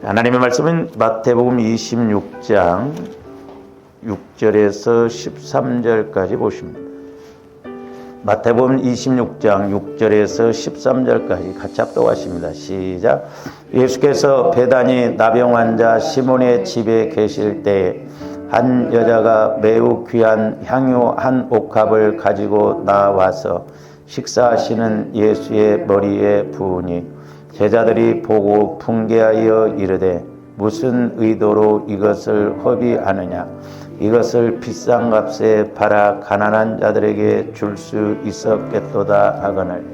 하나님의 말씀은 마태복음 26장 6절에서 13절까지 보십니다. 마태복음 26장 6절에서 13절까지 같이 합독하십니다. 시작. 예수께서 베다니 나병 환자 시몬의 집에 계실 때에 한 여자가 매우 귀한 향유 한 옥합을 가지고 나와서 식사하시는 예수의 머리에 부으니 제자들이 보고 분개하여 이르되 무슨 의도로 이것을 허비하느냐? 이것을 비싼 값에 팔아 가난한 자들에게 줄 수 있었겠도다 하거늘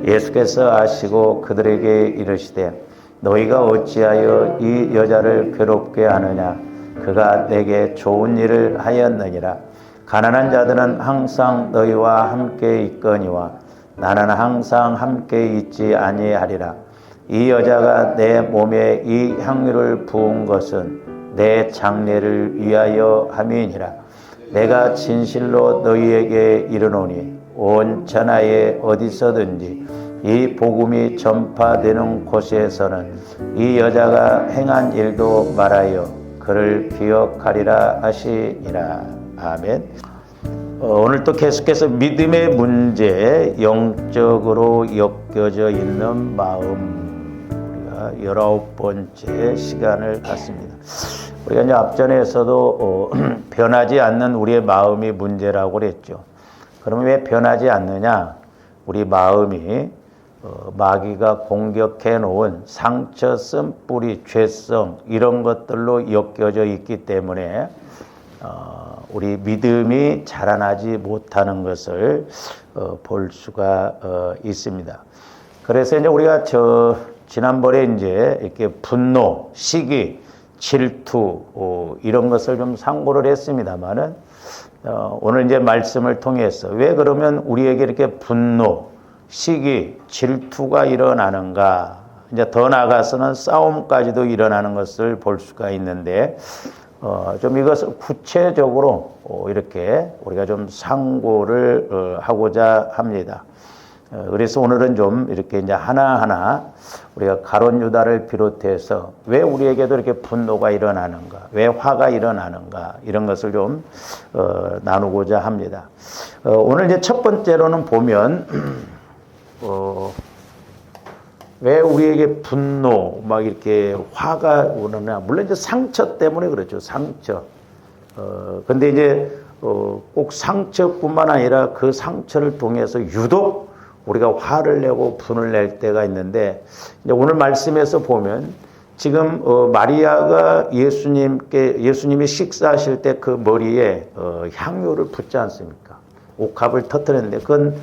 예수께서 아시고 그들에게 이르시되 너희가 어찌하여 이 여자를 괴롭게 하느냐? 그가 내게 좋은 일을 하였느니라. 가난한 자들은 항상 너희와 함께 있거니와 나는 항상 함께 있지 아니하리라. 이 여자가 내 몸에 이 향유를 부은 것은 내 장례를 위하여 함이니라. 내가 진실로 너희에게 이르노니 온 천하에 어디서든지 이 복음이 전파되는 곳에서는 이 여자가 행한 일도 말하여 그를 기억하리라 하시니라. 아멘. 오늘 또 계속해서 믿음의 문제, 영적으로 엮여져 있는 마음, 우리가 19번째 시간을 갖습니다. 우리가 이제 앞전에서도 변하지 않는 우리의 마음이 문제라고 그랬죠. 그러면 왜 변하지 않느냐? 우리 마음이 마귀가 공격해 놓은 상처, 쓴뿌리, 죄성 이런 것들로 엮여져 있기 때문에 우리 믿음이 자라나지 못하는 것을 볼 수가 있습니다. 그래서 이제 우리가 지난번에 이제 이렇게 분노, 시기, 질투 이런 것을 좀 상고를 했습니다만은 오늘 이제 말씀을 통해서 왜 그러면 우리에게 이렇게 분노, 시기, 질투가 일어나는가? 이제 더 나아가서는 싸움까지도 일어나는 것을 볼 수가 있는데 좀 이것을 구체적으로 이렇게 우리가 좀 상고를 하고자 합니다. 그래서 오늘은 좀 이렇게 이제 하나하나 우리가 가룟 유다를 비롯해서 왜 우리에게도 이렇게 분노가 일어나는가, 왜 화가 일어나는가 이런 것을 좀 나누고자 합니다. 오늘 이제 첫 번째로는 보면 왜 우리에게 분노, 막 이렇게 화가 오느냐. 물론 이제 상처 때문에 그렇죠. 상처. 근데 이제, 꼭 상처뿐만 아니라 그 상처를 통해서 유독 우리가 화를 내고 분을 낼 때가 있는데, 이제 오늘 말씀에서 보면 지금, 마리아가 예수님이 식사하실 때 그 머리에, 향유를 붓지 않습니까? 옥합을 터뜨렸는데, 그건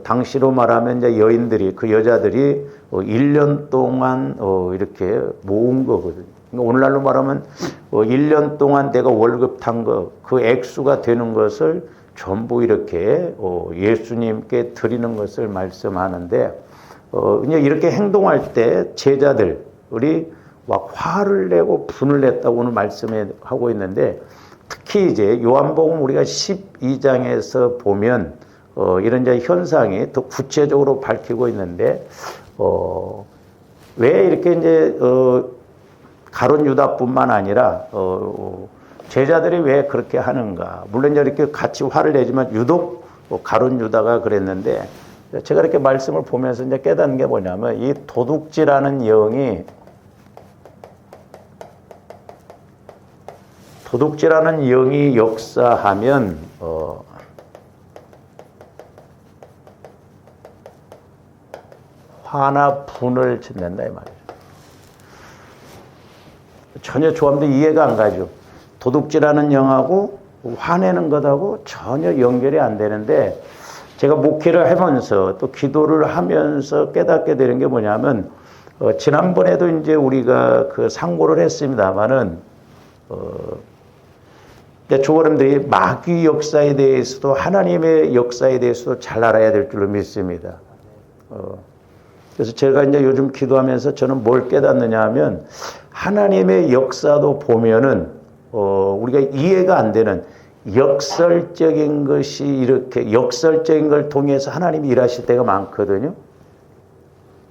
당시로 말하면 이제 여인들이, 그 여자들이 1년 동안 이렇게 모은 거거든요. 그러니까 오늘날로 말하면 1년 동안 내가 월급 탄 거, 그 액수가 되는 것을 전부 이렇게 예수님께 드리는 것을 말씀하는데, 그냥 이렇게 행동할 때 제자들이 막 화를 내고 분을 냈다고 오늘 말씀에 하고 있는데, 특히 이제 요한복음 우리가 12장에서 보면 이런 이제 현상이 더 구체적으로 밝히고 있는데, 왜 이렇게 이제, 가룟 유다뿐만 아니라, 제자들이 왜 그렇게 하는가. 물론 이제 이렇게 같이 화를 내지만 유독 가룟 유다가 그랬는데, 제가 이렇게 말씀을 보면서 이제 깨닫는 게 뭐냐면, 이 도둑질하는 영이 역사하면, 화나 분을 낸다 이 말이죠. 전혀 조합도 이해가 안 가죠. 도둑질하는 영하고 화내는 것하고 전혀 연결이 안 되는데, 제가 목회를 하면서 또 기도를 하면서 깨닫게 되는 게 뭐냐면, 지난번에도 이제 우리가 그 상고를 했습니다만은, 조어른들이 마귀 역사에 대해서도 하나님의 역사에 대해서도 잘 알아야 될 줄로 믿습니다. 그래서 제가 이제 요즘 기도하면서 저는 뭘 깨닫느냐 하면, 하나님의 역사도 보면은, 우리가 이해가 안 되는 역설적인 것이 이렇게, 역설적인 걸 통해서 하나님이 일하실 때가 많거든요.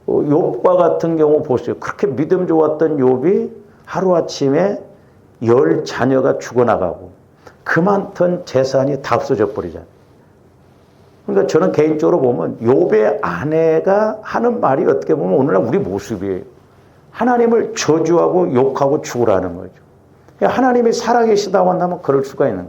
욥과 같은 경우 보세요. 그렇게 믿음 좋았던 욥이 하루아침에 10 자녀가 죽어나가고 그 많던 재산이 다 없어져 버리잖아요. 그러니까 저는 개인적으로 보면 욥의 아내가 하는 말이 어떻게 보면 오늘날 우리 모습이에요. 하나님을 저주하고 욕하고 죽으라는 거죠. 하나님이 살아계시다고 한다면 그럴 수가 있는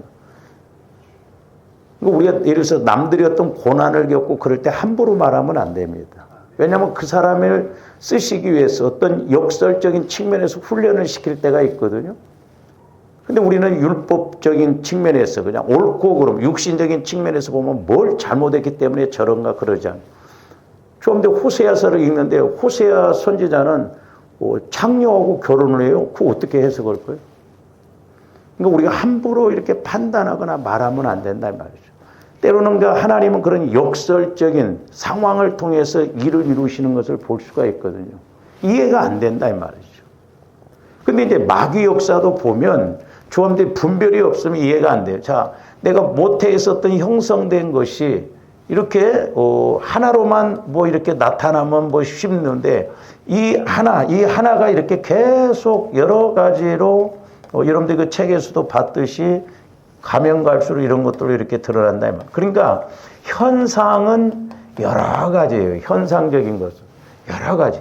거예요. 우리가 예를 들어서 남들이 어떤 고난을 겪고 그럴 때 함부로 말하면 안 됩니다. 왜냐하면 그 사람을 쓰시기 위해서 어떤 역설적인 측면에서 훈련을 시킬 때가 있거든요. 근데 우리는 율법적인 측면에서 그냥 옳고 그름 육신적인 측면에서 보면 뭘 잘못했기 때문에 저런가 그러지 않아요. 좀 더 호세아서를 읽는데 호세아 선지자는 창녀하고 결혼을 해요. 그거 어떻게 해석할 거예요? 그러니까 우리가 함부로 이렇게 판단하거나 말하면 안 된다는 말이죠. 때로는 하나님은 그런 역설적인 상황을 통해서 일을 이루시는 것을 볼 수가 있거든요. 이해가 안 된다 이 말이죠. 근데 이제 마귀 역사도 보면 조합들이 분별이 없으면 이해가 안 돼요. 자, 내가 모태에 있었던 형성된 것이 이렇게 하나로만 뭐 이렇게 나타나면 뭐 쉽는데 이 하나가 이렇게 계속 여러 가지로 여러분들 그 책에서도 봤듯이 가면 갈수록 이런 것들로 이렇게 드러난다. 그러니까 현상은 여러 가지예요. 현상적인 것은 여러 가지.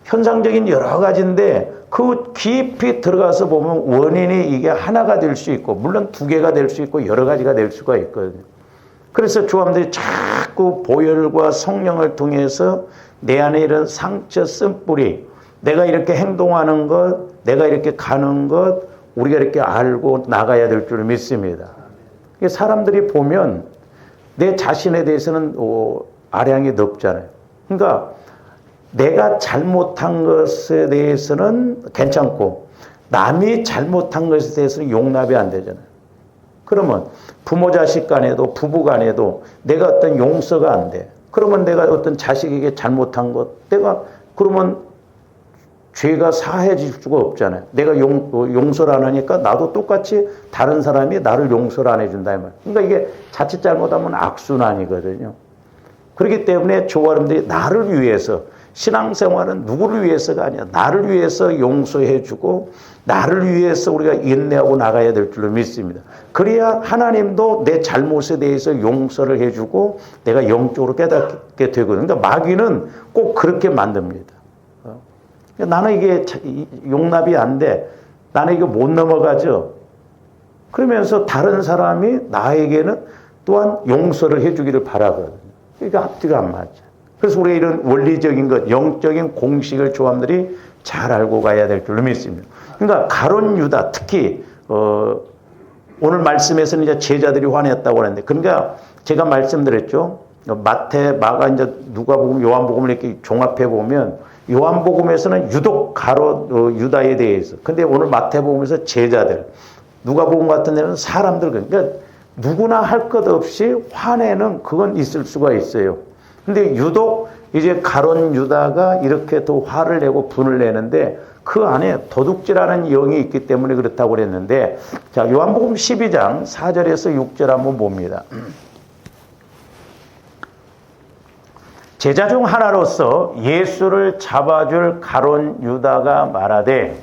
현상적인 여러 가지인데 그 깊이 들어가서 보면 원인이 이게 하나가 될 수 있고 물론 2개가 될 수 있고 여러 가지가 될 수가 있거든요. 그래서 조함들이 자꾸 보혈과 성령을 통해서 내 안에 이런 상처 쓴뿌리 내가 이렇게 행동하는 것 내가 이렇게 가는 것 우리가 이렇게 알고 나가야 될 줄 믿습니다. 사람들이 보면 내 자신에 대해서는 아량이 높잖아요. 그러니까 내가 잘못한 것에 대해서는 괜찮고 남이 잘못한 것에 대해서는 용납이 안 되잖아요. 그러면 부모 자식 간에도 부부 간에도 내가 어떤 용서가 안 돼. 그러면 내가 어떤 자식에게 잘못한 것 내가 그러면 죄가 사해질 수가 없잖아요. 내가 용서를 안 하니까 나도 똑같이 다른 사람이 나를 용서를 안 해준다. 그러니까 이게 자칫 잘못하면 악순환이거든요. 그렇기 때문에 조화름들이 나를 위해서 신앙생활은 누구를 위해서가 아니야. 나를 위해서 용서해주고 나를 위해서 우리가 인내하고 나가야 될 줄로 믿습니다. 그래야 하나님도 내 잘못에 대해서 용서를 해주고 내가 영적으로 깨닫게 되거든요. 그러니까 마귀는 꼭 그렇게 만듭니다. 나는 이게 용납이 안 돼. 나는 이거 못 넘어가죠. 그러면서 다른 사람이 나에게는 또한 용서를 해주기를 바라거든요. 그러니까 앞뒤가 안 맞죠. 그래서 우리가 이런 원리적인 것, 영적인 공식을 조함들이 잘 알고 가야 될 줄로 믿습니다. 그러니까 가룟 유다, 특히 오늘 말씀에서는 이제 제자들이 화냈다고 하는데, 그러니까 제가 말씀드렸죠. 마태, 마가, 이제 누가복음, 요한복음을 이렇게 종합해 보면 요한복음에서는 유독 유다에 대해서, 근데 오늘 마태복음에서 제자들, 누가복음 같은 데는 사람들, 그러니까 누구나 할 것 없이 화내는 그건 있을 수가 있어요. 근데 유독 이제 가룟 유다가 이렇게 또 화를 내고 분을 내는데 그 안에 도둑질하는 영이 있기 때문에 그렇다고 그랬는데, 자, 요한복음 12장 4절에서 6절 한번 봅니다. 제자 중 하나로서 예수를 잡아줄 가룟 유다가 말하되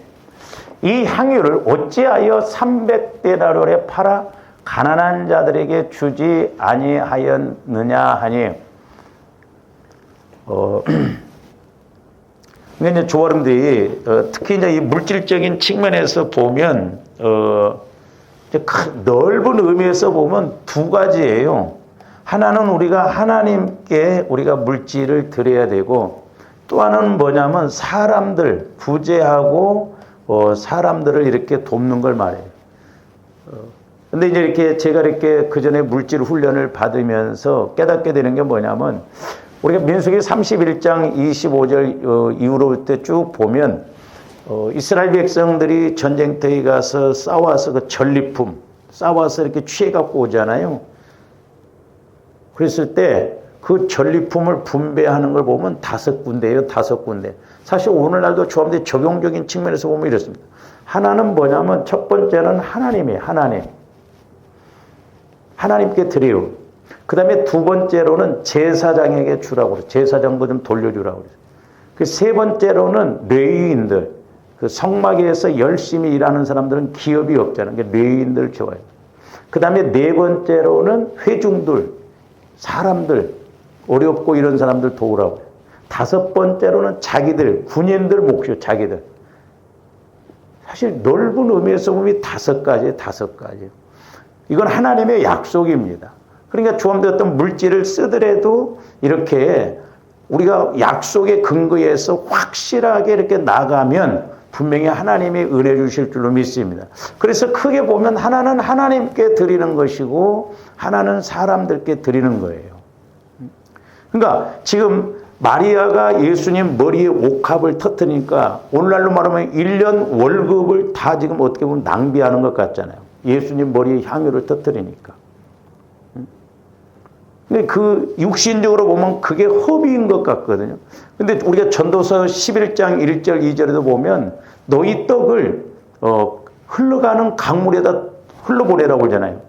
이 향유를 어찌하여 300데나리온에 팔아 가난한 자들에게 주지 아니하였느냐 하니, 이제 조아름들이 특히 이제 이 물질적인 측면에서 보면 이제 넓은 의미에서 보면 2가지예요. 하나는 우리가 하나님께 우리가 물질을 드려야 되고, 또 하나는 뭐냐면 사람들, 부재하고 사람들을 이렇게 돕는 걸 말해요. 근데 이제 이렇게 제가 이렇게 그 전에 물질 훈련을 받으면서 깨닫게 되는 게 뭐냐면, 우리가 민수기 31장 25절 이후로부터 쭉 보면 이스라엘 백성들이 전쟁터에 가서 싸워서 그 전리품 싸워서 이렇게 취해 갖고 오잖아요. 그랬을 때 그 전리품을 분배하는 걸 보면 5군데예요. 5군데. 사실 오늘날도 조합대 적용적인 측면에서 보면 이렇습니다. 하나는 뭐냐면 첫 번째는 하나님이에요. 하나님께 드려요. 그 다음에 두 번째로는 제사장에게 주라고 그래요. 제사장도 좀 돌려주라고 그래요. 그 세 번째로는 레위인들, 그 성막에서 열심히 일하는 사람들은 기업이 없잖아요. 그러니까 레위인들 줘요. 그 다음에 네 번째로는 회중들, 사람들, 어렵고 이런 사람들 도우라고 해요. 다섯 번째로는 자기들, 군인들 몫이요, 자기들. 사실 넓은 의미에서 보면 다섯 가지. 이건 하나님의 약속입니다. 그러니까 조함도 어떤 물질을 쓰더라도 이렇게 우리가 약속의 근거에서 확실하게 이렇게 나가면 분명히 하나님이 은혜 주실 줄로 믿습니다. 그래서 크게 보면 하나는 하나님께 드리는 것이고 하나는 사람들께 드리는 거예요. 그러니까 지금 마리아가 예수님 머리에 옥합을 터뜨리니까 오늘날로 말하면 1년 월급을 다 지금 어떻게 보면 낭비하는 것 같잖아요. 예수님 머리에 향유를 터뜨리니까. 근데 그 육신적으로 보면 그게 허비인 것 같거든요. 근데 우리가 전도서 11장 1절 2절에도 보면 너희 떡을 흘러가는 강물에다 흘러보내라고 그러잖아요.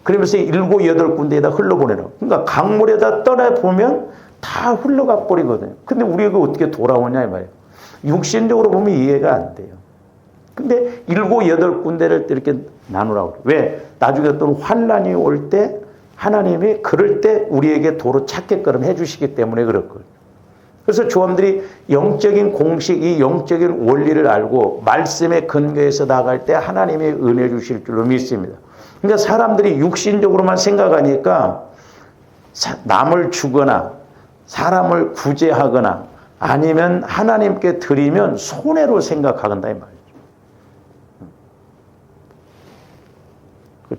그러면서 7, 8군데에다 흘러보내라고. 그러니까 강물에다 떠나보면 다 흘러가 버리거든요. 근데 우리가 어떻게 돌아오냐 이 말이에요. 육신적으로 보면 이해가 안 돼요. 근데 7, 8군데를 이렇게 나누라고 그래요. 왜? 나중에 또 환난이 올 때 하나님이 그럴 때 우리에게 도로 찾게끔 해주시기 때문에 그렇거든요. 그래서 조함들이 영적인 공식, 이 영적인 원리를 알고 말씀의 근거에서 나갈 때 하나님이 은혜 주실 줄로 믿습니다. 그러니까 사람들이 육신적으로만 생각하니까 남을 주거나 사람을 구제하거나 아니면 하나님께 드리면 손해로 생각한다 이 말이죠.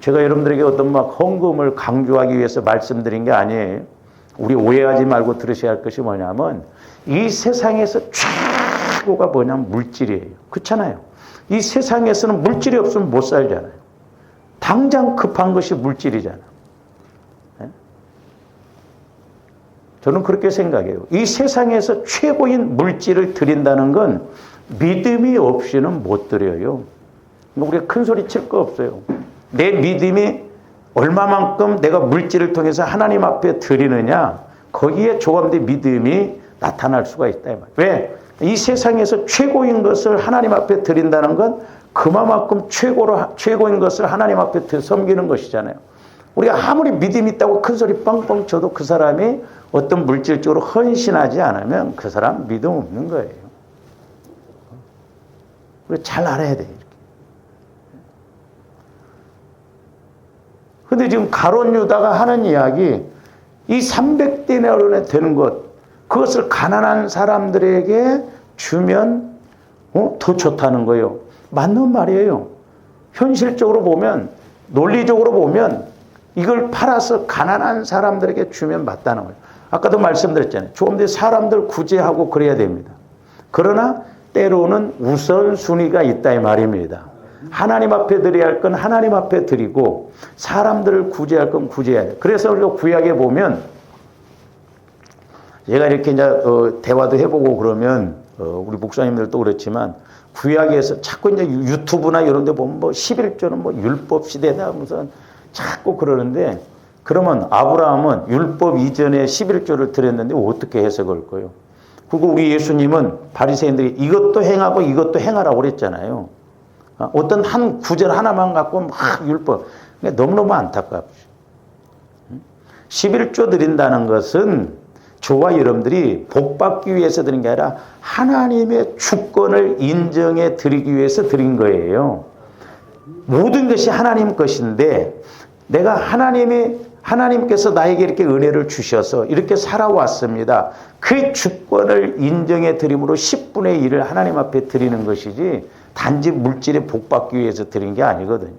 제가 여러분들에게 어떤 막 헌금을 강조하기 위해서 말씀드린 게 아니에요. 우리 오해하지 말고 들으셔야 할 것이 뭐냐면 이 세상에서 최고가 뭐냐면 물질이에요. 그렇잖아요. 이 세상에서는 물질이 없으면 못 살잖아요. 당장 급한 것이 물질이잖아요. 네? 저는 그렇게 생각해요. 이 세상에서 최고인 물질을 드린다는 건 믿음이 없이는 못 드려요. 우리가 큰 소리 칠 거 없어요. 내 믿음이 얼마만큼 내가 물질을 통해서 하나님 앞에 드리느냐, 거기에 조감된 믿음이 나타날 수가 있다. 왜? 이 세상에서 최고인 것을 하나님 앞에 드린다는 건 그만큼 최고인 것을 하나님 앞에 섬기는 것이잖아요. 우리가 아무리 믿음이 있다고 큰 소리 뻥뻥 쳐도 그 사람이 어떤 물질적으로 헌신하지 않으면 그 사람 믿음 없는 거예요. 우리 잘 알아야 돼요. 근데 지금 가룟 유다가 하는 이야기, 이 300데나리온에 되는 것, 그것을 가난한 사람들에게 주면 더 좋다는 거예요. 맞는 말이에요. 현실적으로 보면, 논리적으로 보면 이걸 팔아서 가난한 사람들에게 주면 맞다는 거예요. 아까도 말씀드렸잖아요. 조금 더 사람들 구제하고 그래야 됩니다. 그러나 때로는 우선순위가 있다 이 말입니다. 하나님 앞에 드려야 할 건 하나님 앞에 드리고 사람들을 구제할 건 구제해야 돼요. 그래서 우리가 구약에 보면 제가 이렇게 이제 대화도 해보고 그러면 우리 목사님들도 그렇지만 구약에서 자꾸 이제 유튜브나 이런 데 보면 뭐 11조는 뭐 율법 시대다 무슨 자꾸 그러는데 그러면 아브라함은 율법 이전에 11조를 드렸는데 어떻게 해석할 거예요? 그리고 우리 예수님은 바리새인들이 이것도 행하고 이것도 행하라고 그랬잖아요. 어떤 한 구절 하나만 갖고 막 율법. 너무너무 안타깝죠. 11조 드린다는 것은 저와 여러분들이 복 받기 위해서 드린 게 아니라 하나님의 주권을 인정해 드리기 위해서 드린 거예요. 모든 것이 하나님 것인데 내가 하나님께서 나에게 이렇게 은혜를 주셔서 이렇게 살아왔습니다. 그 주권을 인정해 드림으로 10분의 1을 하나님 앞에 드리는 것이지 단지 물질에 복 받기 위해서 드린 게 아니거든요.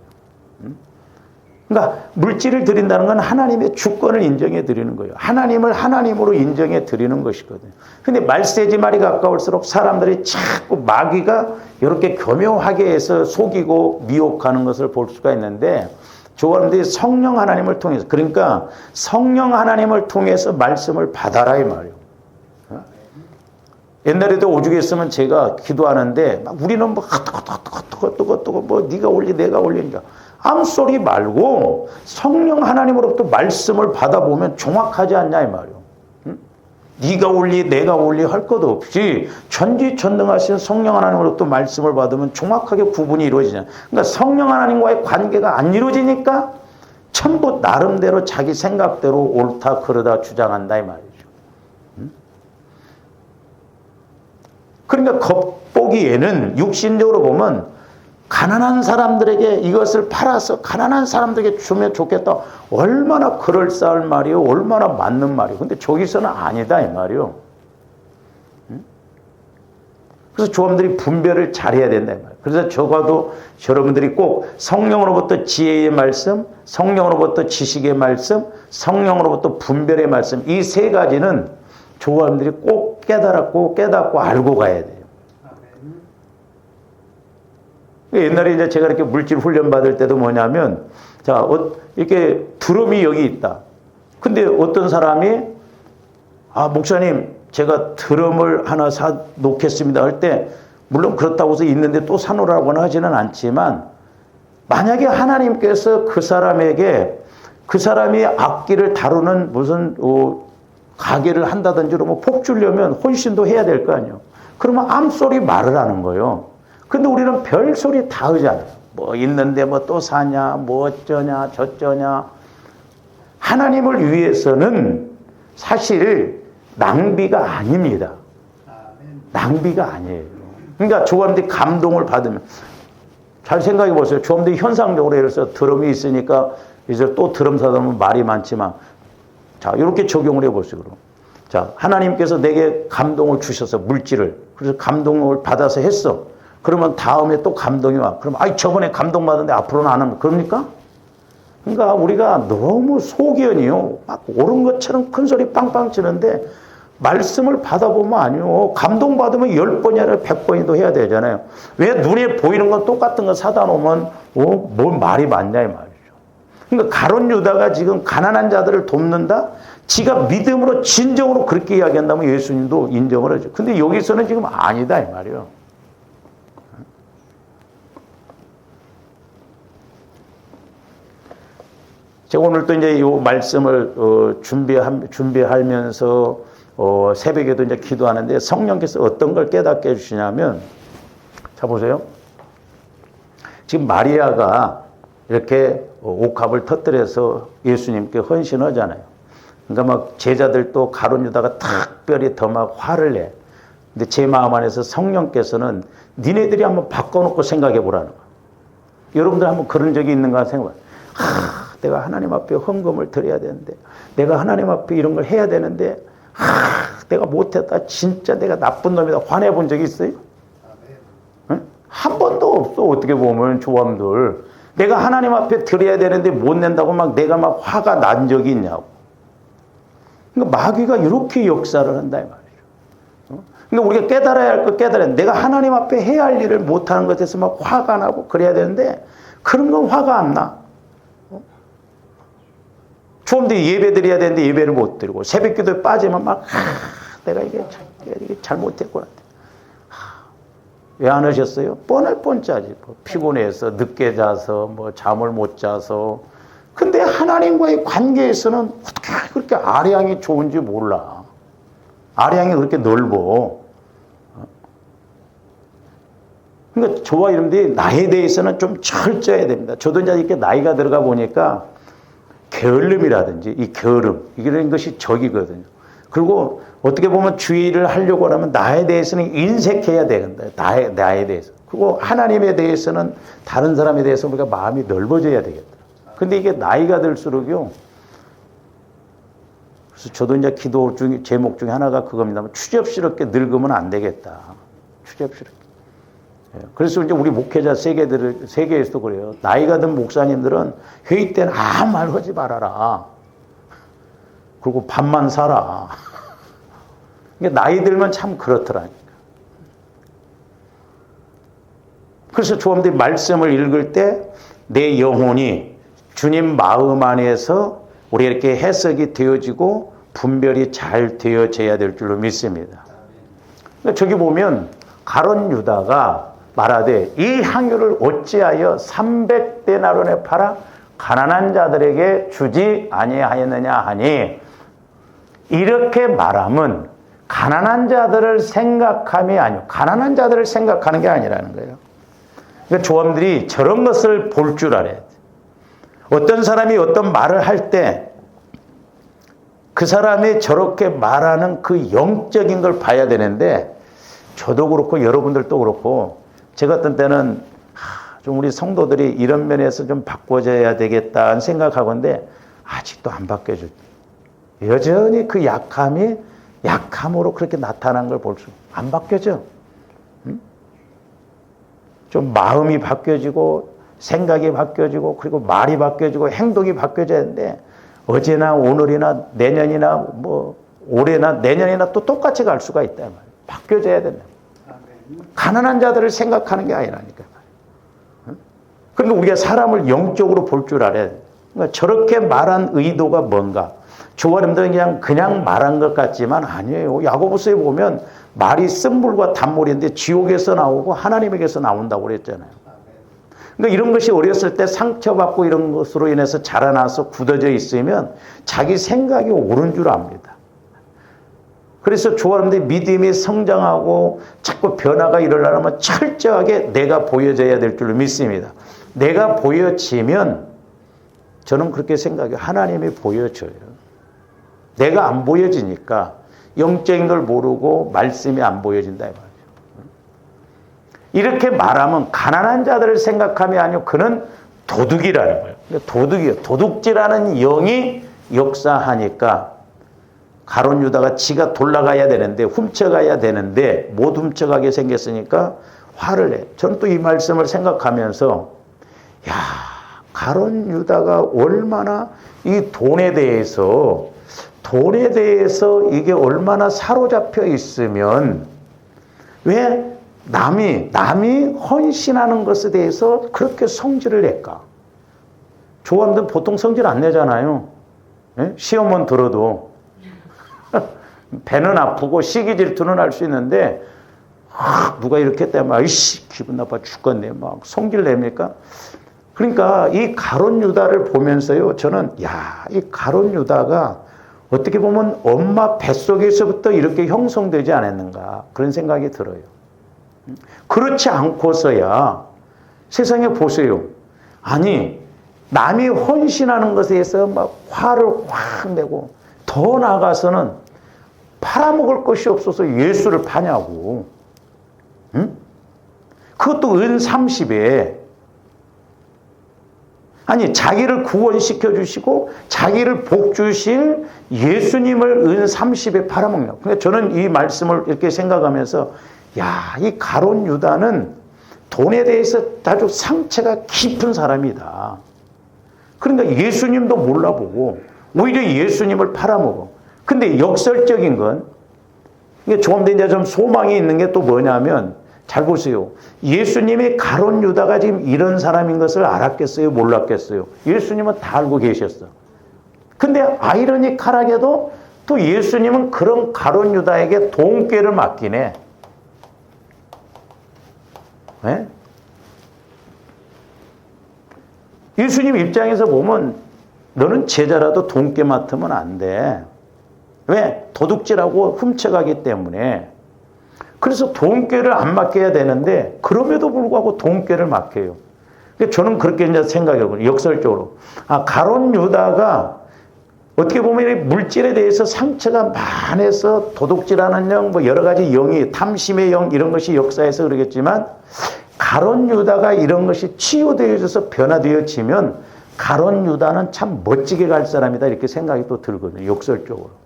그러니까 물질을 드린다는 건 하나님의 주권을 인정해 드리는 거예요. 하나님을 하나님으로 인정해 드리는 것이거든요. 근데 말세지 말이 가까울수록 사람들이 자꾸 마귀가 이렇게 교묘하게 해서 속이고 미혹하는 것을 볼 수가 있는데 조언들이 성령 하나님을 통해서 그러니까 성령 하나님을 통해서 말씀을 받아라 이 말이에요. 옛날에도 오죽 했으면 제가 기도하는데 막 우리는 뭐 뜨거 뭐 네가 올리 내가 올린다. 암소리 말고 성령 하나님으로부터 말씀을 받아보면 정확하지 않냐 이 말이요. 네가 옳리 내가 옳리 할 것 없이 전지전능하신 성령 하나님으로부터 말씀을 받으면 정확하게 구분이 이루어지냐. 그러니까 성령 하나님과의 관계가 안 이루어지니까 전부 나름대로 자기 생각대로 옳다 그러다 주장한다 이 말이죠. 그러니까 겉보기에는 육신적으로 보면 가난한 사람들에게 이것을 팔아서 가난한 사람들에게 주면 좋겠다. 얼마나 그럴싸할 말이요. 얼마나 맞는 말이요. 근데 저기서는 아니다 이 말이요. 그래서 조합들이 분별을 잘해야 된다 이 말이에요. 그래서 적어도 여러분들이 꼭 성령으로부터 지혜의 말씀, 성령으로부터 지식의 말씀, 성령으로부터 분별의 말씀 이 세 가지는 조합들이 꼭 깨닫고 알고 가야 돼요. 옛날에 이제 제가 이렇게 물질 훈련 받을 때도 뭐냐면, 자, 이렇게 드럼이 여기 있다. 근데 어떤 사람이, 목사님, 제가 드럼을 하나 사 놓겠습니다. 할 때, 물론 그렇다고 해서 있는데 또 사놓으라고는 하지는 않지만, 만약에 하나님께서 그 사람에게 그 사람이 악기를 다루는 무슨, 가게를 한다든지 그러면 복 주려면 혼신도 해야 될 거 아니에요. 그러면 암소리 말을 하는 거예요. 근데 우리는 별소리 다 하잖아요. 뭐 있는데 뭐 또 사냐, 뭐 어쩌냐, 저쩌냐. 하나님을 위해서는 사실 낭비가 아닙니다. 낭비가 아니에요. 그러니까 조합들이 감동을 받으면 잘 생각해 보세요. 조합들이 현상적으로 예를 들어서 드럼이 있으니까 이제 또 드럼 사다 보면 말이 많지만 자, 이렇게 적용을 해보세요, 그럼. 자, 하나님께서 내게 감동을 주셔서 물질을. 그래서 감동을 받아서 했어. 그러면 다음에 또 감동이 와. 그럼, 저번에 감동받았는데 앞으로는 안 하면, 그럽니까? 그러니까 우리가 너무 소견이요. 막 옳은 것처럼 큰 소리 빵빵 치는데, 말씀을 받아보면 아니요. 감동받으면 10번이 아니라 100번이도 해야 되잖아요. 왜 눈에 보이는 건 똑같은 거 사다 놓으면, 뭔 말이 많냐, 이 말이죠. 그러니까 가룟 유다가 지금 가난한 자들을 돕는다? 지가 믿음으로 진정으로 그렇게 이야기한다면 예수님도 인정을 하죠. 근데 여기서는 지금 아니다 이 말이에요. 제가 오늘 또 이제 이 말씀을 준비하면서 새벽에도 이제 기도하는데 성령께서 어떤 걸 깨닫게 해주시냐면, 자 보세요. 지금 마리아가 이렇게 옥합을 터뜨려서 예수님께 헌신하잖아요. 그러니까 막 제자들도 가룟 유다가 특별히 더 막 화를 내. 근데 제 마음 안에서 성령께서는 니네들이 한번 바꿔놓고 생각해 보라는 거예요. 여러분들 한번 그런 적이 있는가 생각해. 내가 하나님 앞에 헌금을 드려야 되는데, 내가 하나님 앞에 이런 걸 해야 되는데, 내가 못했다. 진짜 내가 나쁜 놈이다. 화내본 적이 있어요? 응? 한 번도 없어. 어떻게 보면 조함들. 내가 하나님 앞에 드려야 되는데 못 낸다고 막 내가 막 화가 난 적이 있냐고. 그러니까 마귀가 이렇게 역사를 한다 이 말이죠. 그러니까 우리가 깨달아야 할 거 깨달아야 돼. 내가 하나님 앞에 해야 할 일을 못하는 것에서 막 화가 나고 그래야 되는데 그런 건 화가 안 나. 조금더 예배 드려야 되는데 예배를 못 드리고 새벽 기도에 빠지면 막 내가 이게 잘못했구나. 왜 안 하셨어요? 뻔할 뻔짜지. 뭐 피곤해서 늦게 자서 뭐 잠을 못 자서. 근데 하나님과의 관계에서는 어떻게 그렇게 아량이 좋은지 몰라. 아량이 그렇게 넓어. 그러니까 저와 여러분들이 나에 대해서는 좀 철저해야 됩니다. 저도 이제 이렇게 나이가 들어가 보니까 게을름이라든지 이 게으름 이런 것이 적이거든요. 그리고 어떻게 보면 주의를 하려고 하면 나에 대해서는 인색해야 되는데 나에 대해서. 그리고 하나님에 대해서는 다른 사람에 대해서 우리가 마음이 넓어져야 되겠다. 근데 이게 나이가 들수록요. 그래서 저도 이제 기도 중 제목 중에 하나가 그겁니다. 추접스럽게 늙으면 안 되겠다. 추접스럽게. 그래서 이제 우리 목회자 세계에서도 그래요. 나이가 든 목사님들은 회의 때는 아무 말 하지 말아라. 그리고 밥만 사라. 나이 들면 참 그렇더라니까. 그래서 조함들이 말씀을 읽을 때 내 영혼이 주님 마음 안에서 우리 이렇게 해석이 되어지고 분별이 잘 되어져야 될 줄로 믿습니다. 그러니까 저기 보면 가룟 유다가 말하되 이 향유를 어찌하여 300데나론에 팔아 가난한 자들에게 주지 아니하였느냐 하니, 이렇게 말함은 가난한 자들을 생각함이 아니요, 가난한 자들을 생각하는 게 아니라는 거예요. 그러니까 조함들이 저런 것을 볼 줄 알아야 돼. 어떤 사람이 어떤 말을 할 때 그 사람이 저렇게 말하는 그 영적인 걸 봐야 되는데, 저도 그렇고 여러분들도 그렇고 제가 어떤 때는 좀 우리 성도들이 이런 면에서 좀 바꿔줘야 되겠다는 생각하건데 아직도 안 바뀌어져. 여전히 그 약함이 약함으로 그렇게 나타난 걸 볼 수 안 바뀌어져. 좀 마음이 바뀌어지고 생각이 바뀌어지고 그리고 말이 바뀌어지고 행동이 바뀌어져야 되는데, 어제나 오늘이나 내년이나 뭐 올해나 내년이나 또 똑같이 갈 수가 있다 말이에요. 바뀌어져야 된다. 가난한 자들을 생각하는 게 아니라니까. 그러니까 우리가 사람을 영적으로 볼 줄 알아야 돼. 그러니까 저렇게 말한 의도가 뭔가. 조아님들은 그냥 말한 것 같지만 아니에요. 야고보서에 보면 말이 쓴불과 단물인데 지옥에서 나오고 하나님에게서 나온다고 그랬잖아요. 그러니까 이런 것이 어렸을 때 상처받고 이런 것으로 인해서 자라나서 굳어져 있으면 자기 생각이 옳은 줄 압니다. 그래서 조아님들이 믿음이 성장하고 자꾸 변화가 일어나면 철저하게 내가 보여져야 될 줄로 믿습니다. 내가 보여지면 저는 그렇게 생각해요. 하나님이 보여줘요. 내가 안 보여지니까 영적인 걸 모르고 말씀이 안 보여진다 이 말이에요. 이렇게 말하면 가난한 자들을 생각함이 아니고 그는 도둑이라는 거예요. 도둑이요. 도둑질하는 영이 역사하니까 가룟 유다가 지가 돌아가야 되는데 훔쳐가야 되는데 못 훔쳐가게 생겼으니까 화를 내. 저는 또 이 말씀을 생각하면서 야, 가룟 유다가 얼마나 이 돈에 대해서 이게 얼마나 사로잡혀 있으면 왜 남이 헌신하는 것에 대해서 그렇게 성질을 낼까? 조함들 보통 성질 안 내잖아요. 예? 시험은 들어도 배는 아프고 시기 질투는 할 수 있는데 누가 이렇게 했다면 아이씨 기분 나빠 죽겠네 막 성질 냅니까? 그러니까 이 가룟 유다를 보면서요, 저는 이 가룟 유다가 어떻게 보면 엄마 뱃속에서부터 이렇게 형성되지 않았는가 그런 생각이 들어요. 그렇지 않고서야 세상에 보세요. 아니 남이 헌신하는 것에 대해서 막 화를 확 내고 더 나아가서는 팔아먹을 것이 없어서 예수를 파냐고. 응? 그것도 은 30에. 아니 자기를 구원시켜 주시고 자기를 복 주실 예수님을 은 30에 팔아먹냐. 그러니까 저는 이 말씀을 이렇게 생각하면서 이 가룟 유다는 돈에 대해서 아주 상처가 깊은 사람이다. 그러니까 예수님도 몰라보고 오히려 예수님을 팔아먹어. 근데 역설적인 건 이게 조금 더 이제 좀 소망이 있는 게 또 뭐냐면 잘 보세요. 예수님이 가룟 유다가 지금 이런 사람인 것을 알았겠어요? 몰랐겠어요? 예수님은 다 알고 계셨어. 근데 아이러니컬하게도 또 예수님은 그런 가룟 유다에게 돈꾀를 맡기네. 네? 예수님 입장에서 보면 너는 제자라도 돈깨 맡으면 안 돼. 왜? 도둑질하고 훔쳐가기 때문에. 그래서 돈깨를 안 맡겨야 되는데 그럼에도 불구하고 돈깨를 맡겨요. 저는 그렇게 이제 생각해요. 역설적으로. 가룟 유다가 어떻게 보면 물질에 대해서 상처가 많아서 도둑질하는 영, 뭐 여러 가지 영이 탐심의 영 이런 것이 역사에서 그러겠지만 가룟 유다가 이런 것이 치유되어져서 변화되어지면 가룟 유다는 참 멋지게 갈 사람이다 이렇게 생각이 또 들거든요. 역설적으로.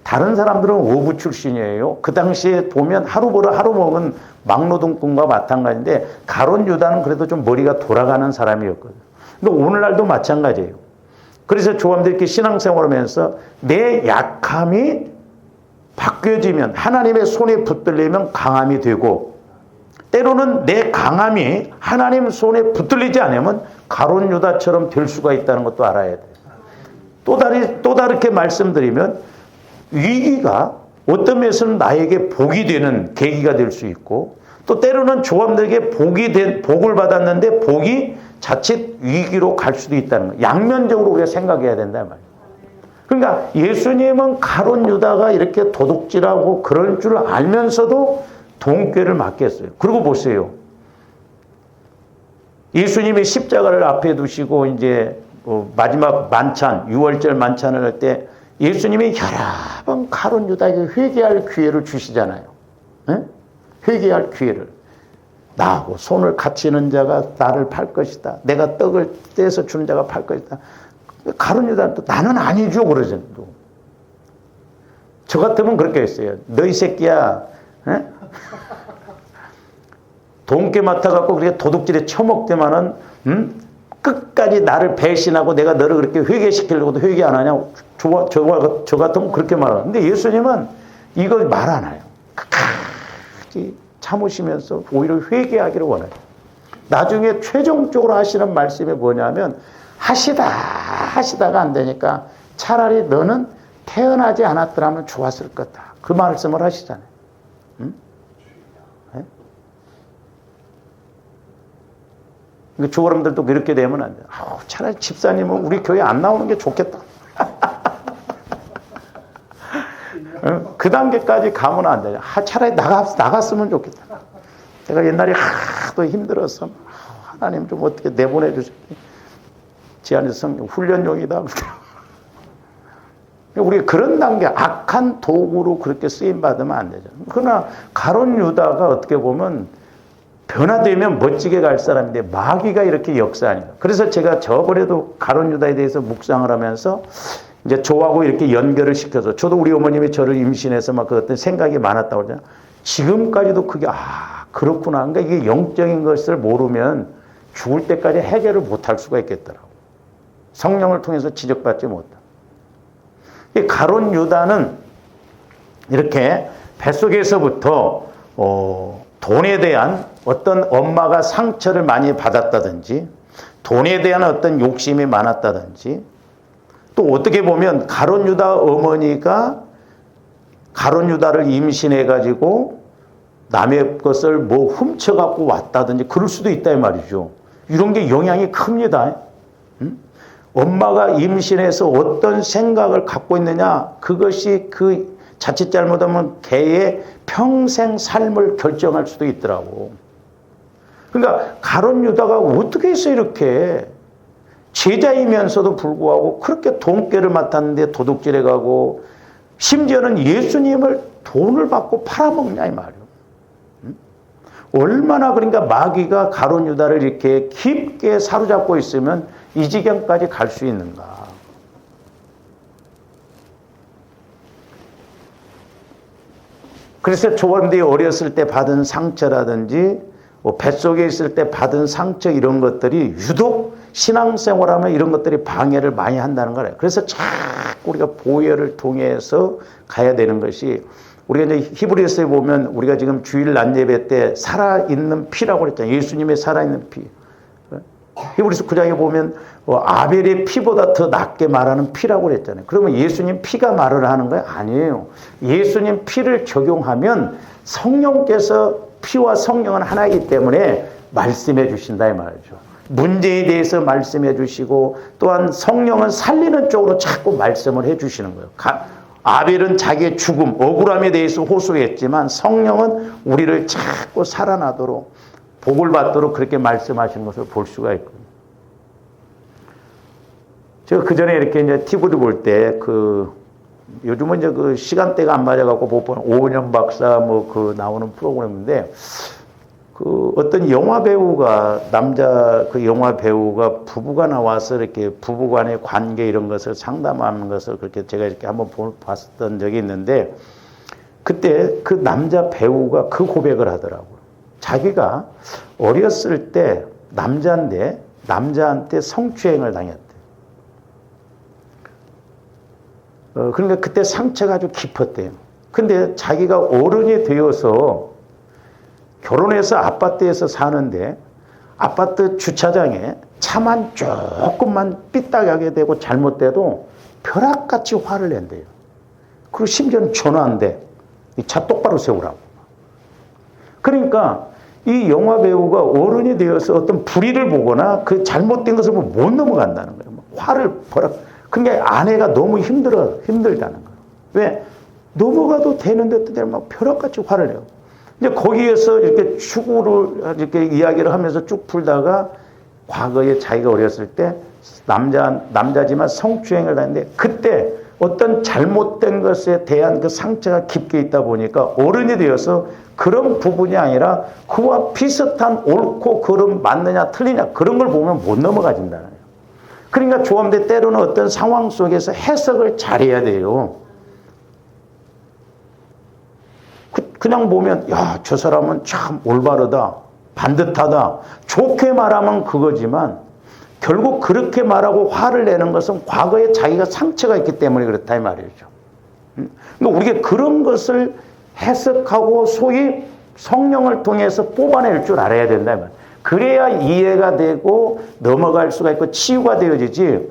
다른 사람들은 어부 출신이에요. 그 당시에 보면 하루 벌어 하루 먹은 막노동꾼과 마찬가지인데 가룟 유다는 그래도 좀 머리가 돌아가는 사람이었거든요. 근데 오늘날도 마찬가지예요. 그래서 조함들이 이렇게 신앙생활을 하면서 내 약함이 바뀌어지면 하나님의 손에 붙들리면 강함이 되고 때로는 내 강함이 하나님 손에 붙들리지 않으면 가룟 유다처럼 될 수가 있다는 것도 알아야 돼요. 또 다르게 말씀드리면 위기가 어떤 면에서는 나에게 복이 되는 계기가 될 수 있고 또 때로는 조합들에게 복을 받았는데 복이 자칫 위기로 갈 수도 있다는 거예요. 양면적으로 우리가 생각해야 된다 말이에요. 그러니까 예수님은 가룟 유다가 이렇게 도둑질하고 그럴 줄 알면서도 돈꾀를 맡겼어요. 그리고 보세요. 예수님이 십자가를 앞에 두시고 이제 마지막 만찬, 6월절 만찬을 할 때 예수님이 여러 번 가룟 유다에게 회개할 기회를 주시잖아요. 네? 회개할 기회를. 나하고 손을 같이는 자가 나를 팔 것이다. 내가 떡을 떼서 주는 자가 팔 것이다. 가룟 유다는 또 나는 아니죠 그러잖아요. 저 같으면 그렇게 했어요. 너희 새끼야. 네? 돈깨 맡아갖고 그렇게 도둑질에 처먹대만은 끝까지 나를 배신하고 내가 너를 그렇게 회개시키려고도 회개 안 하냐? 저 같으면 그렇게 말하는데 예수님은 이걸 말 안 해요. 끝까지 참으시면서 오히려 회개하기를 원해요. 나중에 최종적으로 하시는 말씀이 뭐냐면 하시다가 안 되니까 차라리 너는 태어나지 않았더라면 좋았을 거다. 그 말씀을 하시잖아요. 응? 네? 그러니까 조사람들도 그렇게 되면 안 돼요. 차라리 집사님은 우리 교회 안 나오는 게 좋겠다. 그 단계까지 가면 안 돼요. 차라리 나갔으면 좋겠다. 제가 옛날에 하도 힘들어서 하나님 좀 어떻게 내보내 주세요. 제 안에서 성령 훈련용이다. 우리 그런 단계 악한 도구로 그렇게 쓰임 받으면 안 되죠. 그러나 가룟 유다가 어떻게 보면 변화되면 멋지게 갈 사람인데 마귀가 이렇게 역사하니까. 그래서 제가 저번에도 가룟 유다에 대해서 묵상을 하면서 이제 저하고 이렇게 연결을 시켜서 저도 우리 어머님이 저를 임신해서 막 그 어떤 생각이 많았다고 그러잖아요. 지금까지도 그게 그렇구나. 그러니까 이게 영적인 것을 모르면 죽을 때까지 해결을 못할 수가 있겠더라고. 성령을 통해서 지적받지 못한다. 이 가룟 유다는 이렇게 뱃속에서부터 돈에 대한 어떤 엄마가 상처를 많이 받았다든지 돈에 대한 어떤 욕심이 많았다든지 또 어떻게 보면 가룟 유다 어머니가 가룟 유다를 임신해 가지고 남의 것을 뭐 훔쳐 갖고 왔다든지 그럴 수도 있다 이 말이죠. 이런 게 영향이 큽니다. 엄마가 임신해서 어떤 생각을 갖고 있느냐 그것이 그 자칫 잘못하면 개의 평생 삶을 결정할 수도 있더라고. 그러니까 가룟 유다가 어떻게 해서 이렇게 제자이면서도 불구하고 그렇게 돈깨를 맡았는데 도둑질해 가고 심지어는 예수님을 돈을 받고 팔아먹냐 이 말이에요. 얼마나 그러니까 마귀가 가룟 유다를 이렇게 깊게 사로잡고 있으면 이 지경까지 갈 수 있는가. 그래서 조원들이 어렸을 때 받은 상처라든지 뱃속에 있을 때 받은 상처 이런 것들이 유독 신앙생활하면 이런 것들이 방해를 많이 한다는 거예요. 그래서 자꾸 우리가 보혈을 통해서 가야 되는 것이 우리가 이제 히브리서에 보면 우리가 지금 주일 낮예배 때 살아있는 피라고 그랬잖아요. 예수님의 살아있는 피. 히브리서 9장에 보면 아벨의 피보다 더 낫게 말하는 피라고 그랬잖아요. 그러면 예수님 피가 말을 하는 거예요? 아니에요. 예수님 피를 적용하면 성령께서 피와 성령은 하나이기 때문에 말씀해 주신다 이 말이죠. 문제에 대해서 말씀해 주시고 또한 성령은 살리는 쪽으로 자꾸 말씀을 해 주시는 거예요. 아벨은 자기의 죽음, 억울함에 대해서 호소했지만 성령은 우리를 자꾸 살아나도록 복을 받도록 그렇게 말씀하신 것을 볼 수가 있거든요. 제가 그 전에 이렇게 이제 TV를 볼 때 요즘은 이제 그 시간대가 안 맞아갖고 못 보는 오은영 박사 뭐 그 나오는 프로그램인데 그 어떤 영화 배우가 남자 그 영화 배우가 부부가 나와서 이렇게 부부간의 관계 이런 것을 상담하는 것을 그렇게 제가 이렇게 한번 봤었던 적이 있는데 그때 그 남자 배우가 그 고백을 하더라고요. 자기가 어렸을 때 남자한테 성추행을 당했대. 그러니까 그때 상처가 아주 깊었대요. 근데 자기가 어른이 되어서 결혼해서 아파트에서 사는데 아파트 주차장에 차만 조금만 삐딱하게 되고 잘못돼도 벼락같이 화를 낸대요. 그리고 심지어는 전화한대. 이 차 똑바로 세우라고. 그러니까 이 영화 배우가 어른이 되어서 어떤 불의를 보거나 그 잘못된 것을 못 넘어간다는 거예요. 화를 벌어. 그러니까 아내가 너무 힘들다는 거예요. 왜? 넘어가도 되는데 막 벼락같이 화를 내요. 이제 거기에서 이렇게 추구를 이렇게 이야기를 하면서 쭉 풀다가 과거에 자기가 어렸을 때 남자지만 성추행을 당했는데 그때 어떤 잘못된 것에 대한 그 상처가 깊게 있다 보니까 어른이 되어서 그런 부분이 아니라 그와 비슷한 옳고 그름 맞느냐 틀리냐 그런 걸 보면 못 넘어가진다는 거예요. 그러니까 조합대 때로는 어떤 상황 속에서 해석을 잘해야 돼요. 그냥 보면 야, 저 사람은 참 올바르다, 반듯하다, 좋게 말하면 그거지만 결국 그렇게 말하고 화를 내는 것은 과거에 자기가 상처가 있기 때문에 그렇다 이 말이죠. 그러니까 우리가 그런 것을 해석하고 소위 성령을 통해서 뽑아낼 줄 알아야 된다 이 말이에요. 그래야 이해가 되고 넘어갈 수가 있고 치유가 되어지지.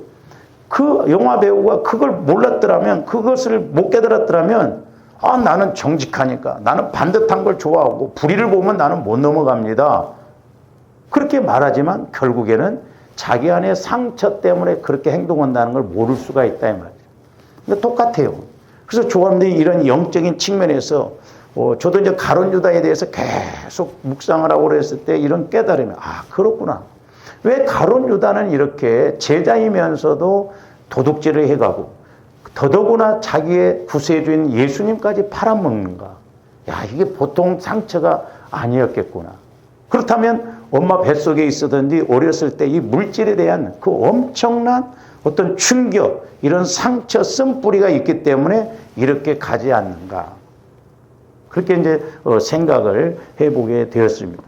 그 영화 배우가 그걸 몰랐더라면, 그것을 못 깨달았더라면 나는 정직하니까, 나는 반듯한 걸 좋아하고 불의를 보면 나는 못 넘어갑니다. 그렇게 말하지만 결국에는 자기 안에 상처 때문에 그렇게 행동한다는 걸 모를 수가 있다 이 말이에요. 근데 똑같아요. 그래서 조합들이 이런 영적인 측면에서 저도 이제 가룟 유다에 대해서 계속 묵상을 하고 그랬을 때 이런 깨달음이 그렇구나. 왜 가룟 유다는 이렇게 제자이면서도 도둑질을 해가고 더더구나 자기의 구세주인 예수님까지 팔아먹는가. 야, 이게 보통 상처가 아니었겠구나. 그렇다면 엄마 뱃속에 있었던지 어렸을 때 이 물질에 대한 그 엄청난 어떤 충격, 이런 상처 쓴뿌리가 있기 때문에 이렇게 가지 않는가. 그렇게 이제 생각을 해보게 되었습니다.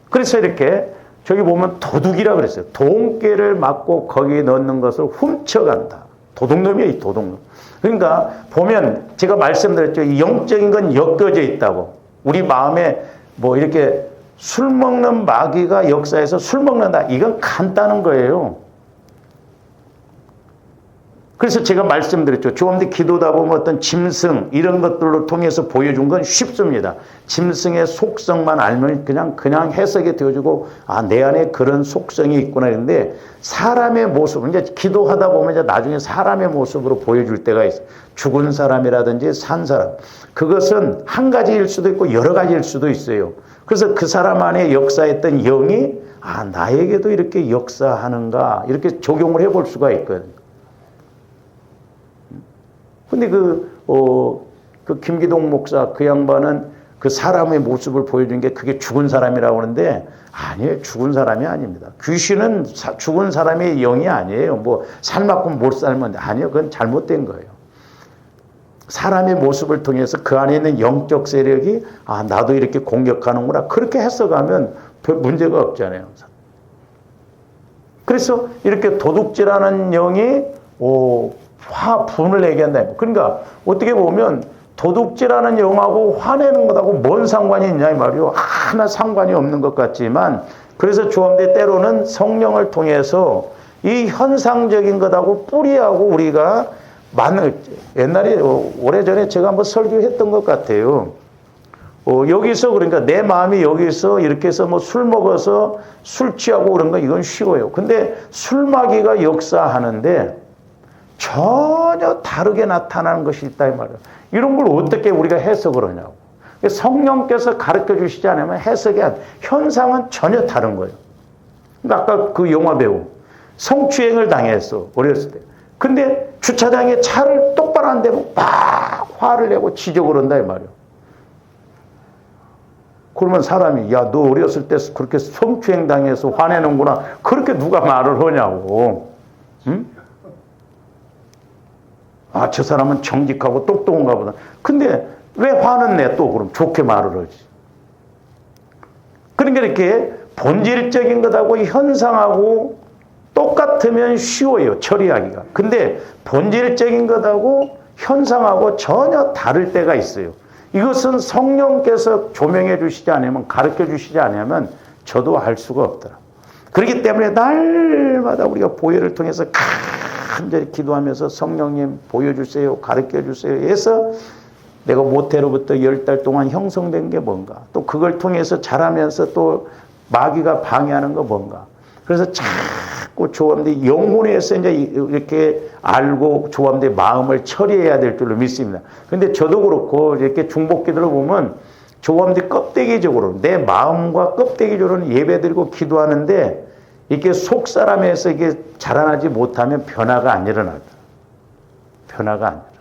그래서 이렇게 저기 보면 도둑이라 그랬어요. 돈깨를 맞고 거기에 넣는 것을 훔쳐간다. 도둑놈이에요, 이 도둑놈. 그러니까 보면 제가 말씀드렸죠. 이 영적인 건 엮여져 있다고. 우리 마음에 뭐 이렇게 술 먹는 마귀가 역사에서 술 먹는다. 이건 간단한 거예요. 그래서 제가 말씀드렸죠. 조금더 기도다 보면 어떤 짐승 이런 것들로 통해서 보여준 건 쉽습니다. 짐승의 속성만 알면 그냥 해석이 되어지고 내 안에 그런 속성이 있구나 했는데 사람의 모습, 이제 기도하다 보면 이제 나중에 사람의 모습으로 보여줄 때가 있어요. 죽은 사람이라든지 산 사람. 그것은 한 가지일 수도 있고 여러 가지일 수도 있어요. 그래서 그 사람 안에 역사했던 영이 나에게도 이렇게 역사하는가 이렇게 적용을 해볼 수가 있거든요. 근데 그 김기동 목사 그 양반은 그 사람의 모습을 보여준 게 그게 죽은 사람이라고 하는데 아니에요. 죽은 사람이 아닙니다. 귀신은 죽은 사람의 영이 아니에요. 뭐 살만큼 못 살면 아니요. 그건 잘못된 거예요. 사람의 모습을 통해서 그 안에 있는 영적 세력이 나도 이렇게 공격하는구나. 그렇게 해석하면 별 문제가 없잖아요. 그래서 이렇게 도둑질하는 영이 분을 내게 한다. 그러니까 어떻게 보면 도둑질하는 영하고 화내는 것하고 뭔 상관이 있냐 이 말이요. 하나 상관이 없는 것 같지만 그래서 조합대 때로는 성령을 통해서 이 현상적인 것하고 뿌리하고 우리가 옛날에 오래전에 제가 한번 설교했던 것 같아요. 여기서 그러니까 내 마음이 여기서 이렇게 해서 뭐 술 먹어서 술 취하고 그런 거 이건 쉬워요. 근데 술마귀가 역사하는데 전혀 다르게 나타나는 것이 있다 이 말이에요. 이런 걸 어떻게 우리가 해석을 하냐고. 성령께서 가르쳐 주시지 않으면 해석이 현상은 전혀 다른 거예요. 그러니까 아까 그 영화 배우 성추행을 당했어 어렸을 때. 근데 주차장에 차를 똑바로 안 대고 막 화를 내고 지적을 한다 이 말이에요. 그러면 사람이 야, 너 어렸을 때 그렇게 성추행 당해서 화내는구나. 그렇게 누가 말을 하냐고. 응? 저 사람은 정직하고 똑똑한가 보다. 근데 왜 화는 내 또 그럼 좋게 말을 하지? 그러니까 이렇게 본질적인 것하고 현상하고 똑같으면 쉬워요, 처리하기가. 근데 본질적인 것하고 현상하고 전혀 다를 때가 있어요. 이것은 성령께서 조명해 주시지 않으면, 가르쳐 주시지 않으면 저도 알 수가 없더라. 그렇기 때문에 날마다 우리가 보혈을 통해서 간절히 기도하면서 성령님 보여주세요, 가르쳐 주세요 해서 내가 모태로부터 10달 동안 형성된 게 뭔가, 또 그걸 통해서 자라면서 또 마귀가 방해하는 거 뭔가. 그래서 자꾸 조합대 영혼에서 이제 이렇게 알고 조합대 마음을 처리해야 될 줄로 믿습니다. 근데 저도 그렇고 이렇게 중복기도를 보면 조합대 껍데기적으로 내 마음과 껍데기적으로는 예배드리고 기도하는데 이렇게 속 사람에서 이게 자라나지 못하면 변화가 안 일어나다. 변화가 안 일어나.